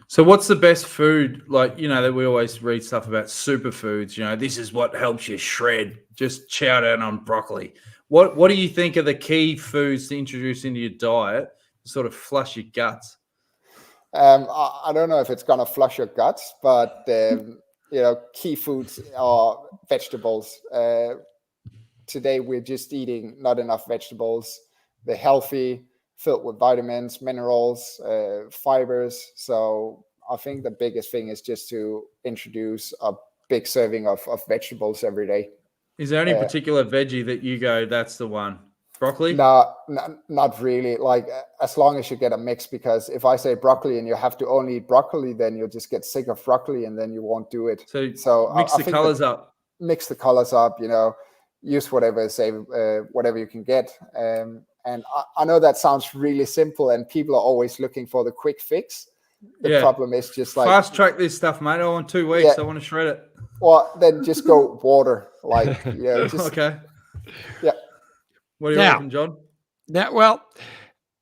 So what's the best food? Like, that we always read stuff about superfoods, this is what helps you shred. Just chow down on broccoli. What do you think are the key foods to introduce into your diet to sort of flush your guts? I don't know if it's going to flush your guts, but, key foods are vegetables. Today, we're just eating not enough vegetables. They're healthy, filled with vitamins, minerals, fibers. So I think the biggest thing is just to introduce a big serving of vegetables every day. Is there any particular veggie that you go, that's the one? Broccoli? No, not really. Like, as long as you get a mix, because if I say broccoli and you have to only eat broccoli, then you'll just get sick of broccoli and then you won't do it. So mix the colors up. Mix the colors up, use whatever you can get. And I know that sounds really simple and people are always looking for the quick fix. The problem is just like, fast track this stuff, mate. I want 2 weeks. I want to shred it. Well, then just go water. Like, okay. Yeah. What do you reckon, John? Now, well,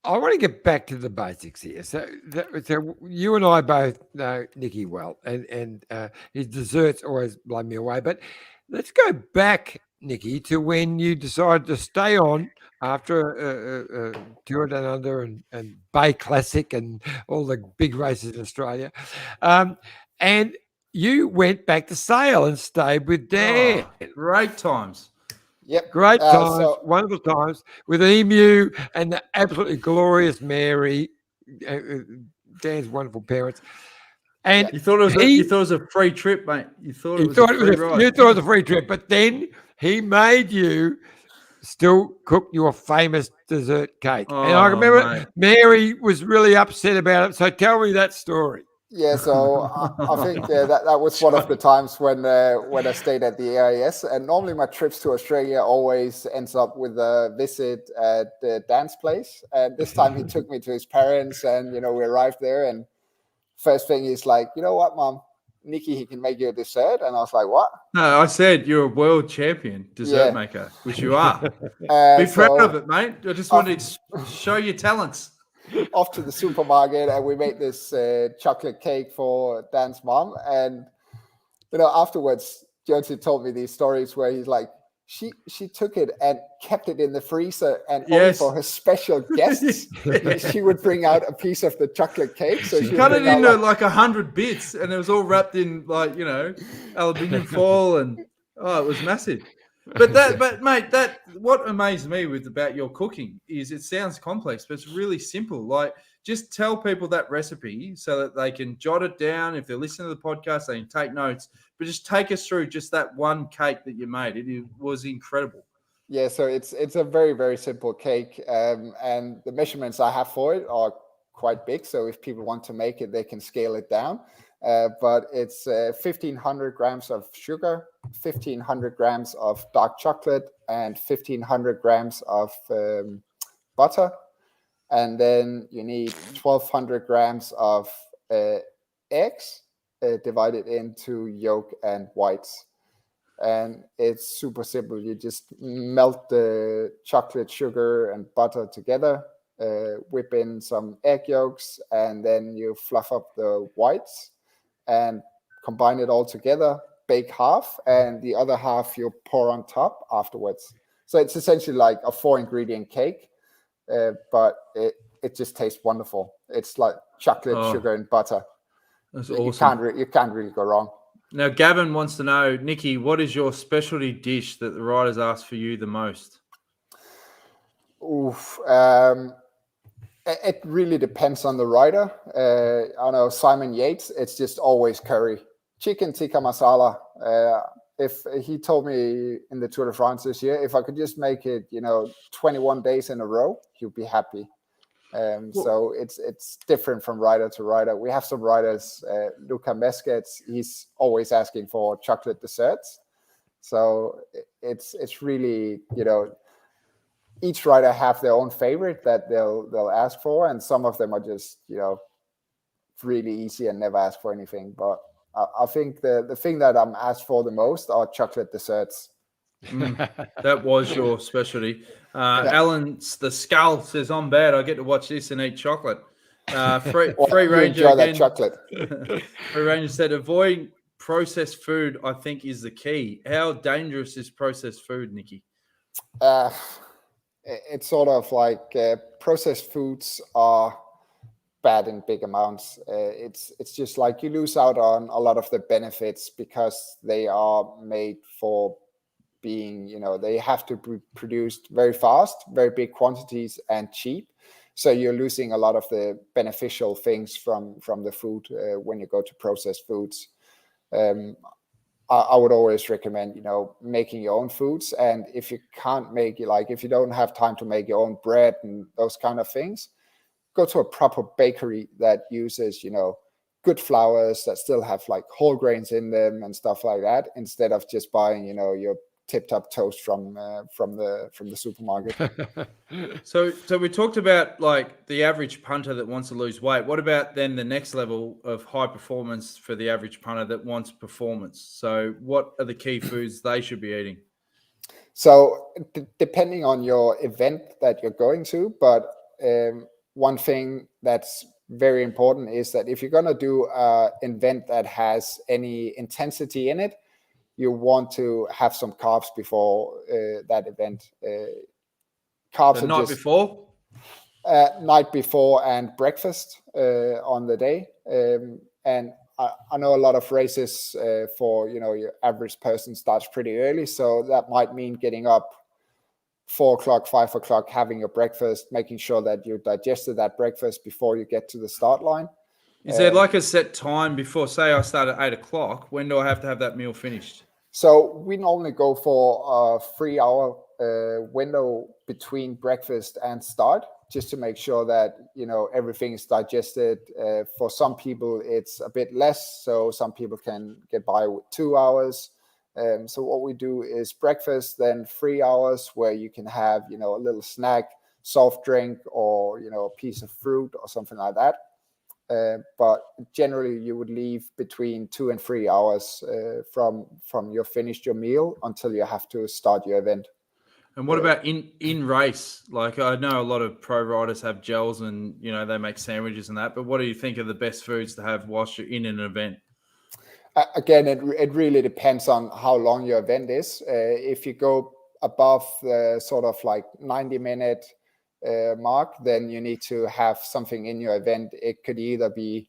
I want to get back to the basics here. So you and I both know Nikki well, and his desserts always blow me away. But let's go back, Nikki, to when you decided to stay on after Tour Down Under and Bay Classic and all the big races in Australia. And you went back to sail and stayed with Dan. Oh, great times. Yep. Great times, wonderful times with Emu and the absolutely glorious Mary, Dan's wonderful parents. And you thought it was a free trip, mate. You thought it was a free ride. You thought it was a free trip, but then he made you still cook your famous dessert cake. And I remember Mary was really upset about it. So tell me that story. Yeah, so I think that was one of the times when I stayed at the AIS, and normally my trips to Australia always ends up with a visit at Dan's place. And this time he took me to his parents, and we arrived there, and first thing he's like, you know what, Mom, Nikki, he can make you a dessert. And I was like, what? No, I said you're a world champion dessert maker, which you are. Be proud of it, mate. I just wanted to show your talents. Off to the supermarket, and we made this chocolate cake for Dan's mom. And afterwards, Jonesy told me these stories where he's like, she took it and kept it in the freezer, and only for her special guests, she would bring out a piece of the chocolate cake. So she cut it into like 100 bits, and it was all wrapped in aluminium foil, and it was massive. But mate, what amazed me about your cooking is it sounds complex, but it's really simple. Like, just tell people that recipe so that they can jot it down. If they're listening to the podcast, they can take notes. But just take us through just that one cake that you made. It was incredible. Yeah, so it's a very, very simple cake, and the measurements I have for it are quite big. So if people want to make it, they can scale it down. But it's 1,500 grams of sugar, 1,500 grams of dark chocolate, and 1,500 grams of butter. And then you need 1,200 grams of eggs divided into yolk and whites. And it's super simple. You just melt the chocolate, sugar, and butter together, whip in some egg yolks, and then you fluff up the whites and combine it all together, bake half, and the other half you pour on top afterwards. So it's essentially like a 4-ingredient cake, but it just tastes wonderful. It's like chocolate, sugar, and butter. That's awesome. You can't really go wrong. Now, Gavin wants to know, Nikki, what is your specialty dish that the riders ask for you the most? Oof. It really depends on the rider. I know Simon Yates, it's just always curry. Chicken tikka masala. if he told me in the Tour de France this year, if I could just make it, 21 days in a row, he'd be happy. So it's different from rider to rider. We have some riders, Luca Mesquets, he's always asking for chocolate desserts. So it's really, each rider have their own favorite that they'll ask for, and some of them are just, really easy and never ask for anything. But I think the thing that I'm asked for the most are chocolate desserts. That was your specialty. Alan's the skull says, "I'm bad. I get to watch this and eat chocolate." Free Ranger enjoy again. that chocolate. Free Ranger said, "Avoiding processed food, I think, is the key." How dangerous is processed food, Nikki? It's sort of like processed foods are bad in big amounts. It's just like you lose out on a lot of the benefits because they are made for being, they have to be produced very fast, very big quantities, and cheap. So you're losing a lot of the beneficial things from the food when you go to processed foods. I would always recommend, making your own foods. And if you can't make it, like if you don't have time to make your own bread and those kind of things, go to a proper bakery that uses, good flours that still have like whole grains in them and stuff like that, instead of just buying, your tip-top toast from the supermarket. So we talked about like the average punter that wants to lose weight. What about then the next level of high performance for the average punter that wants performance? So what are the key foods they should be eating? So depending on your event that you're going to, but one thing that's very important is that if you're going to do an event that has any intensity in it, you want to have some carbs before that event. Carbs the night before? Night before and breakfast on the day. And I know a lot of races for, your average person starts pretty early. So that might mean getting up 4 o'clock, 5 o'clock, having your breakfast, making sure that you digested that breakfast before you get to the start line. Is there like a set time before, say I start at 8 o'clock, when do I have to have that meal finished? So we normally go for a 3-hour window between breakfast and start, just to make sure that, everything is digested. For some people, it's a bit less. So some people can get by with 2 hours. So what we do is breakfast, then 3 hours where you can have, a little snack, soft drink, or, a piece of fruit or something like that. But generally you would leave between 2 and 3 hours from you finished your meal until you have to start your event. And what about in race? Like I know a lot of pro riders have gels and, they make sandwiches and that, but what do you think are the best foods to have whilst you're in an event? Again, it really depends on how long your event is. If you go above the sort of like 90-minute mark, then you need to have something in your event. It could either be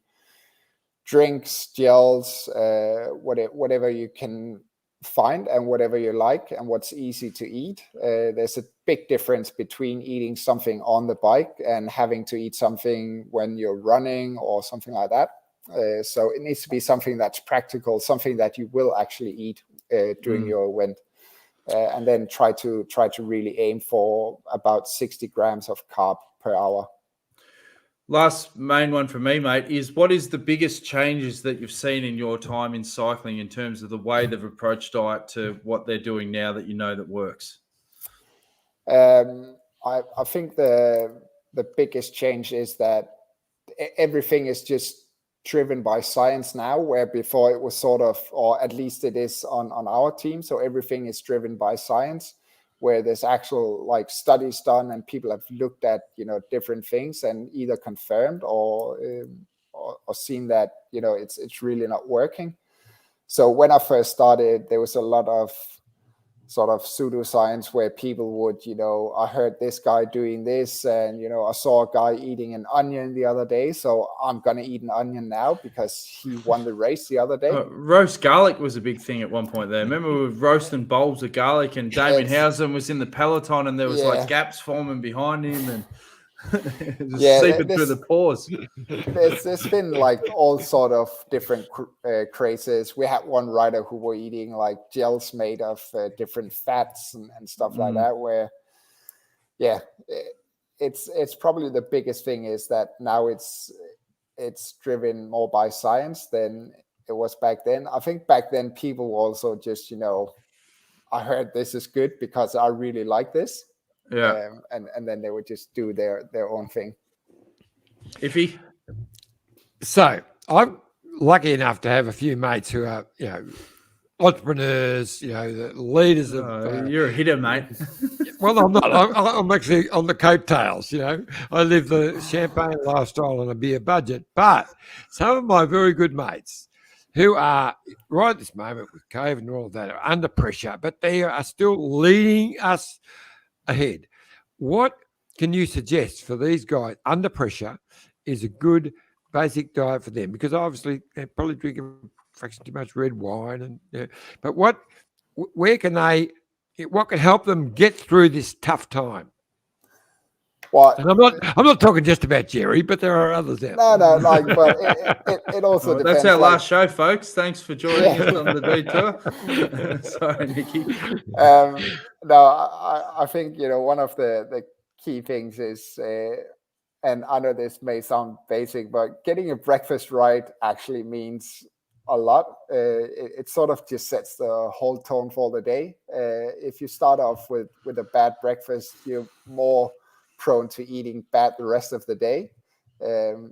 drinks, gels, whatever you can find and whatever you like and what's easy to eat. There's a big difference between eating something on the bike and having to eat something when you're running or something like that. So it needs to be something that's practical, something that you will actually eat during your event. And then try to really aim for about 60 grams of carb per hour. Last main one for me, mate, is what is the biggest changes that you've seen in your time in cycling in terms of the way they've approached diet to what they're doing now that that works? I think the biggest change is that everything is just driven by science now, where before it was sort of, or at least it is on our team. So everything is driven by science, where there's actual like studies done and people have looked at, different things and either confirmed or seen that, it's really not working. So when I first started, there was a lot of sort of pseudoscience where people would, I heard this guy doing this and, I saw a guy eating an onion the other day, so I'm going to eat an onion now because he won the race the other day. Roast garlic was a big thing at one point there. Remember we were roasting bulbs of garlic and Damien Housen was in the peloton and there was like gaps forming behind him. And Just Yeah, seeping through the pores. There's been like all sort of different crazes. We had one rider who were eating like gels made of different fats and stuff like that. Where, yeah, it's probably the biggest thing is that now it's driven more by science than it was back then. I think back then people also just, I heard this is good because I really like this. Yeah. And then they would just do their own thing. Iffy. So I'm lucky enough to have a few mates who are, entrepreneurs, the leaders of. You're a hitter, mate. Well, I'm not. I'm actually on the coattails. I live the champagne lifestyle on a beer budget. But some of my very good mates who are right at this moment with COVID and all of that are under pressure, but they are still leading us ahead. What can you suggest for these guys under pressure is a good basic diet for them? Because obviously they're probably drinking a fraction too much red wine, but what can help them get through this tough time? Well, and I'm not talking just about Jerry, but there are others out. No, but it also depends. That's our last show, folks. Thanks for joining us on the detour. Sorry, Nikki. I think one of the key things is, and I know this may sound basic, but getting your breakfast right actually means a lot. It sort of just sets the whole tone for the day. If you start off with a bad breakfast, you're more prone to eating bad the rest of the day.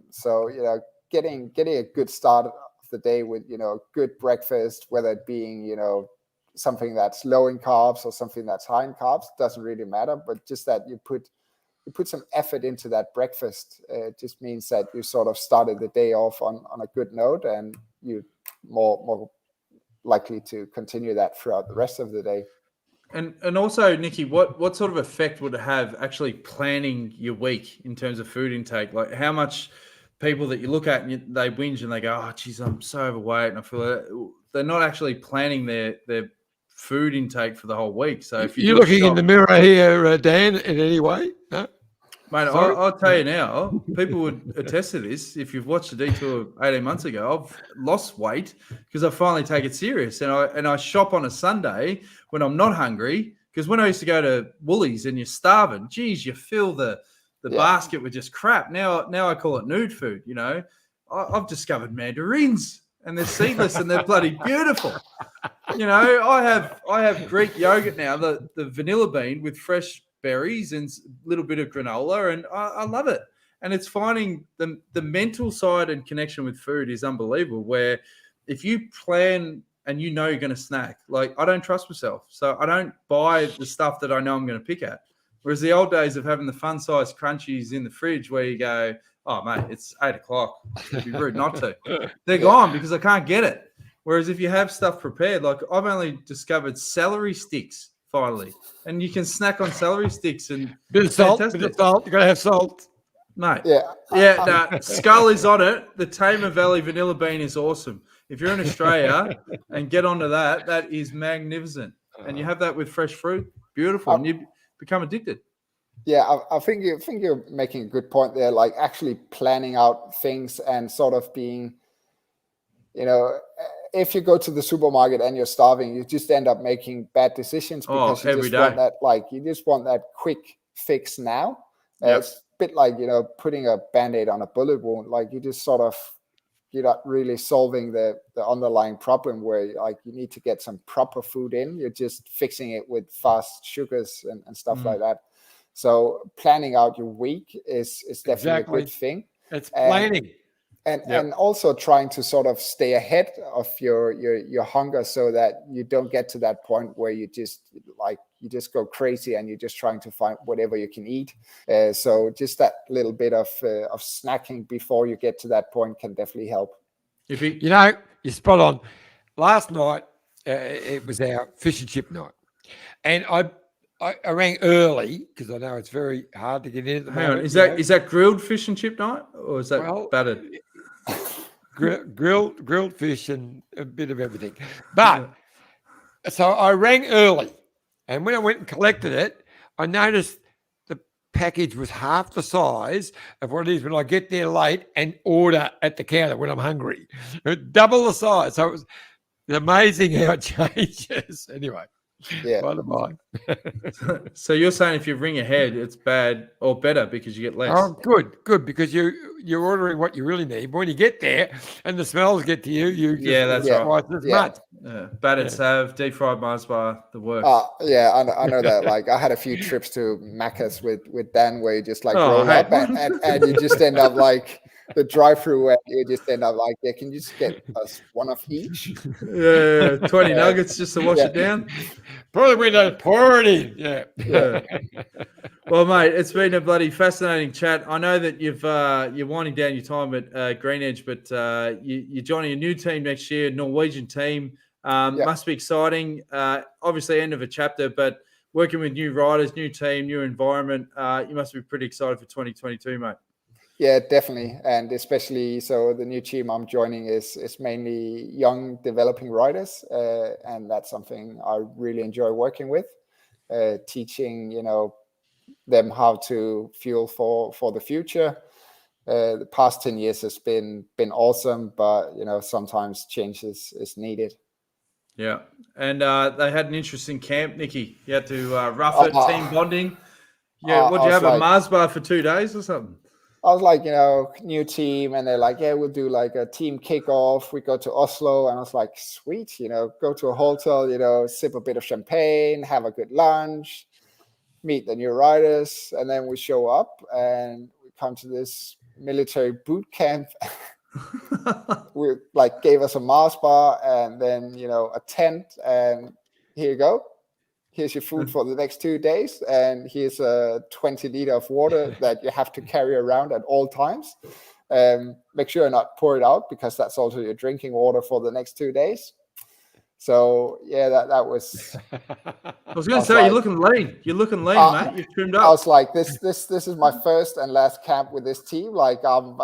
So getting a good start of the day with good breakfast, whether it being something that's low in carbs or something that's high in carbs, doesn't really matter. But just that you put some effort into that breakfast, just means that you sort of started the day off on a good note, and you more likely to continue that throughout the rest of the day. And also, Nikki, what sort of effect would it have actually planning your week in terms of food intake? Like how much people that you look at and they whinge and they go, oh, geez, I'm so overweight, and I feel like they're not actually planning their food intake for the whole week. So if you're looking in the mirror here, Dan, in any way, no? Mate, I'll tell you now, people would attest to this. If you've watched the detour 18 months ago, I've lost weight because I finally take it serious. And I shop on a Sunday when I'm not hungry, because when I used to go to Woolies and you're starving, geez, you fill the basket with just crap. Now I call it nude food, I've discovered mandarins, and they're seedless and they're bloody beautiful. I have Greek yogurt now, the vanilla bean with fresh berries and a little bit of granola, and I love it. And it's finding the mental side and connection with food is unbelievable, where if you plan and you're going to snack, like I don't trust myself, so I don't buy the stuff that I know I'm going to pick at. Whereas the old days of having the fun size crunchies in the fridge where you go, oh mate, it's 8 o'clock, it'd be rude not to. They're gone because I can't get it. Whereas if you have stuff prepared, like I've only discovered celery sticks finally, and you can snack on celery sticks and bit of salt. You gotta have salt, mate. Yeah. Skull is on it. The Tamar Valley vanilla bean is awesome. If you're in Australia and get onto that is magnificent. And you have that with fresh fruit, beautiful, and you become addicted. Yeah, I think you're making a good point there. Like actually planning out things and sort of being, if you go to the supermarket and you're starving, you just end up making bad decisions because you just want that quick fix now. It's a bit like, putting a Band-Aid on a bullet wound. Like you just sort of, you're not really solving the underlying problem where like you need to get some proper food in. You're just fixing it with fast sugars and stuff like that. So planning out your week is definitely a good thing. It's planning. And also trying to sort of stay ahead of your hunger so that you don't get to that point where you just go crazy and you're just trying to find whatever you can eat. So just that little bit of snacking before you get to that point can definitely help. If you're spot on. Last night it was our fish and chip night, and I rang early because I know it's very hard to get in at the moment. Hang on, is that grilled fish and chip night, or is that battered? Grilled fish and a bit of everything. But so I rang early, and when I went and collected it, I noticed the package was half the size of what it is when I get there late and order at the counter when I'm hungry. Double the size. So it was amazing how it changes. Anyway, Yeah. by the by. So you're saying if you ring ahead, it's bad or better because you get less? Oh, good, because you're ordering what you really need. But when you get there and the smells get to you, you just that's right. twice as much. Battered Sav, deep fried Mars bar, the works. Yeah, I know that. Like, I had a few trips to Macca's with Dan where you just like Oh, roll hey. up and you just end up like the drive-through where you just end up like, yeah, can you just get us one of each? 20 nuggets just to wash it down. Probably when they pour it in. Yeah. Well, mate, it's been a bloody fascinating chat. I know that you're winding down your time at Green Edge, but you're joining a new team next year, Norwegian team. Must be exciting. Obviously, end of a chapter, but working with new riders, new team, new environment. You must be pretty excited for 2022, mate. Yeah, definitely. And especially, so the new team I'm joining is mainly young developing riders. And that's something I really enjoy working with, teaching, them how to fuel for the future. The past 10 years has been awesome, but, sometimes change is needed. Yeah. And they had an interesting camp, Nikki. You had to rough it, team bonding. Yeah. Would you have a Mars bar for 2 days or something? I was like, new team, and they're like, yeah, we'll do like a team kickoff. We go to Oslo, and I was like, sweet, go to a hotel, sip a bit of champagne, have a good lunch, meet the new riders, and then we show up and we come to this military boot camp. We like gave us a Mars bar and then a tent, and here you go. Here's your food for the next 2 days, and here's a 20 liter of water that you have to carry around at all times. Make sure you not pour it out, because that's also your drinking water for the next 2 days. So yeah, that was. I was going to say, you're looking lean. You're looking lean, mate. You've trimmed up. I was like, this is my first and last camp with this team. Like I'm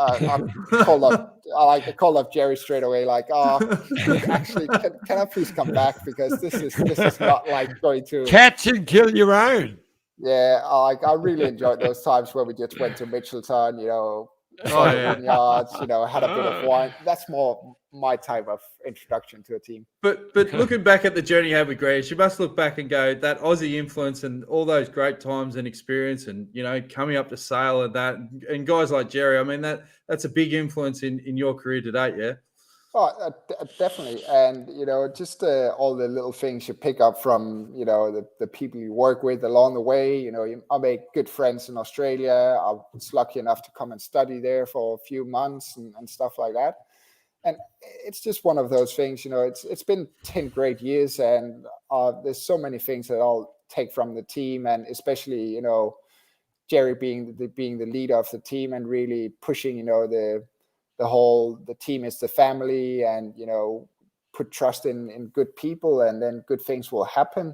called up. I called up Jerry straight away. Like, actually, can I please come back, because this is not like going to catch and kill your own. Yeah, I really enjoyed those times where we just went to Mitchelton, yards, had a bit of wine. That's more my type of introduction to a team. But looking back at the journey you had with Grace, you must look back and go, that Aussie influence and all those great times and experience, and coming up to sail and that, and guys like Jerry. I mean, that's a big influence in your career to date, yeah. Oh, definitely. And, just all the little things you pick up from, the people you work with along the way. I made good friends in Australia. I was lucky enough to come and study there for a few months and stuff like that. And it's just one of those things, it's been 10 great years, and there's so many things that I'll take from the team, and especially, Jerry being the leader of the team and really pushing, the team is the family, and put trust in good people, and then good things will happen.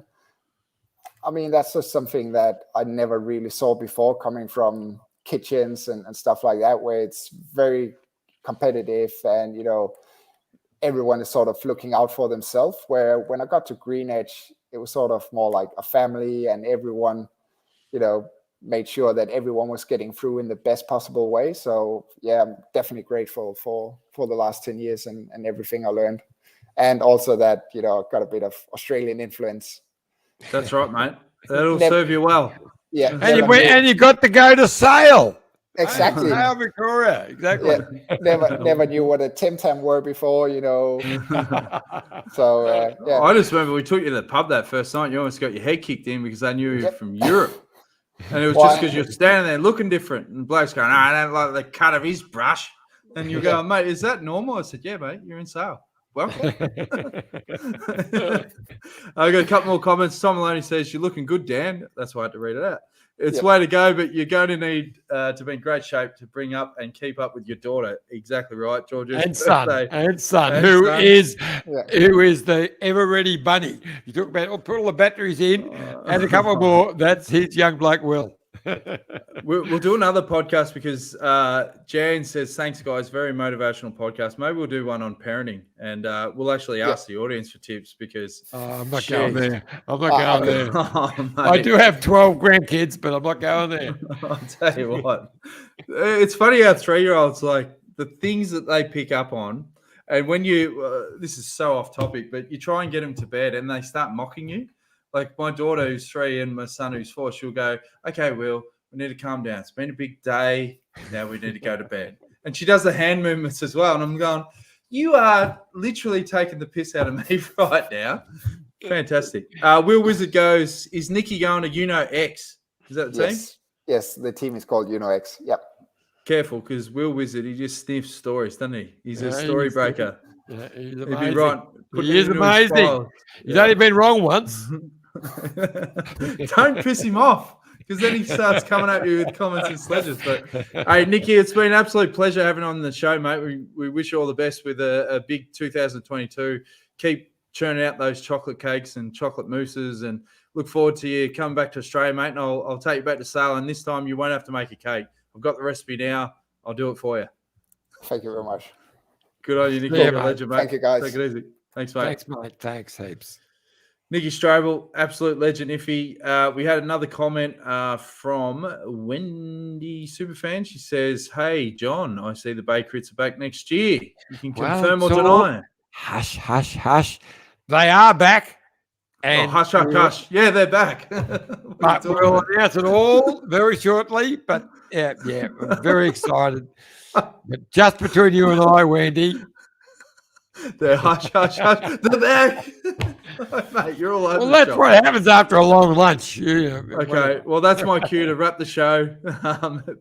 I mean, that's just something that I never really saw before, coming from kitchens and stuff like that, where it's very competitive, and everyone is sort of looking out for themselves. Where when I got to Green Edge, it was sort of more like a family, and everyone made sure that everyone was getting through in the best possible way. So yeah, I'm definitely grateful for the last 10 years and everything I learned. And also that, I've got a bit of Australian influence. That's right, mate. That'll serve you well. Yeah. And you got to go to sail. Exactly. Sail Victoria. Exactly. Yeah. Never knew what a Tim Tam were before, So yeah. I just remember we took you to the pub that first night. You almost got your head kicked in because they knew you were from Europe. And it was just because you're standing there looking different. And Blake's going, I don't like the cut of his brush. And you're going, mate, is that normal? I said, yeah, mate, you're in sail. Welcome. I've got a couple more comments. Tom Maloney says, you're looking good, Dan. That's why I had to read it out. It's way to go, but you're going to need to be in great shape to bring up and keep up with your daughter. Exactly right, George. And son, who is the ever-ready bunny. You talk about put all the batteries in, add a couple more. That's his young bloke, Will. We'll do another podcast because Jan says, thanks, guys. Very motivational podcast. Maybe we'll do one on parenting and we'll actually ask the audience for tips because I'm not going there. I'm not going there. Oh, I do have 12 grandkids, but I'm not going there. I'll tell you what. It's funny how 3-year-olds, like the things that they pick up on. And when you, this is so off topic, but you try and get them to bed and they start mocking you. Like my daughter who's 3 and my son who's 4, she'll go, okay, Will, we need to calm down. It's been a big day. Now we need to go to bed. And she does the hand movements as well. And I'm going, you are literally taking the piss out of me right now. Fantastic. Will Wizard goes, is Nikki going to X? Is that the team? Yes, the team is called X. Yep. Careful, because Will Wizard, he just sniffs stories, doesn't he? He's a story breaker. Yeah, he's He'd amazing. be right. He is amazing. He's only been wrong once. Don't piss him off, because then he starts coming at you with comments and sledges. But hey, Nikki, it's been an absolute pleasure having on the show, mate. We wish you all the best with a big 2022. Keep churning out those chocolate cakes and chocolate mousses, and look forward to you coming back to Australia, mate. And I'll take you back to Sale, and this time you won't have to make a cake. I've got the recipe now. I'll do it for you. Thank you very much. Good on you, Nikki. Yeah, You're a mate. legend, mate. Thank you, guys. Take it easy. Thanks, mate. Thanks, mate. Thanks, heaps. Nicki Strobel, absolute legend, Iffy. We had another comment from Wendy Superfan. She says, hey, John, I see the Bay Crits are back next year. You can confirm or deny. Hush, hush, hush. They are back. And hush, hush, hush. Yeah, they're back. But we'll announce it all very shortly. But yeah, I'm very excited. But just between you and I, Wendy. They're hush, hush, hush. They're back. Mate, you're all over Well, the that's shop. what happens after a long lunch. Okay, well, that's my cue to wrap the show.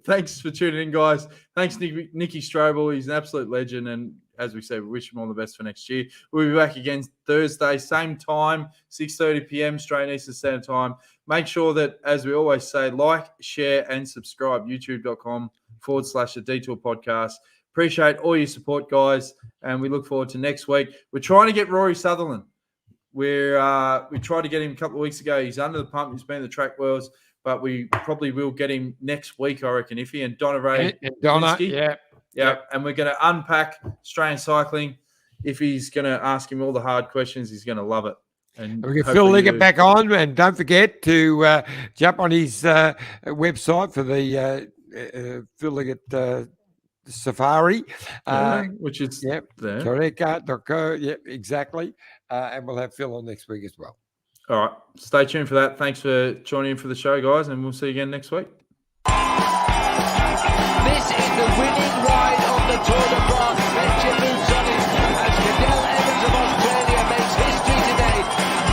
Thanks for tuning in, guys. Thanks, Nicki Strobel. He's an absolute legend. And as we said, we wish him all the best for next year. We'll be back again Thursday, same time, 6:30 p.m. Australian Eastern Standard Time. Make sure that, as we always say, like, share, and subscribe. YouTube.com/The Detour Podcast. Appreciate all your support, guys, and we look forward to next week. We're trying to get Rory Sutherland. We tried to get him a couple of weeks ago. He's under the pump. He's been in the track worlds, but we probably will get him next week, I reckon, Iffy. And Donna Ray. Donna, Linsky. Yeah, and we're going to unpack Australian cycling. If he's going to ask him all the hard questions, he's going to love it. And we get Phil Liggett back on, and don't forget to jump on his website for the Phil Liggett Safari, which is there. Toreka.co. Yep, exactly. And we'll have Phil on next week as well. All right, stay tuned for that. Thanks for joining in for the show, guys, and we'll see you again next week. This is the winning ride of the Tour de France.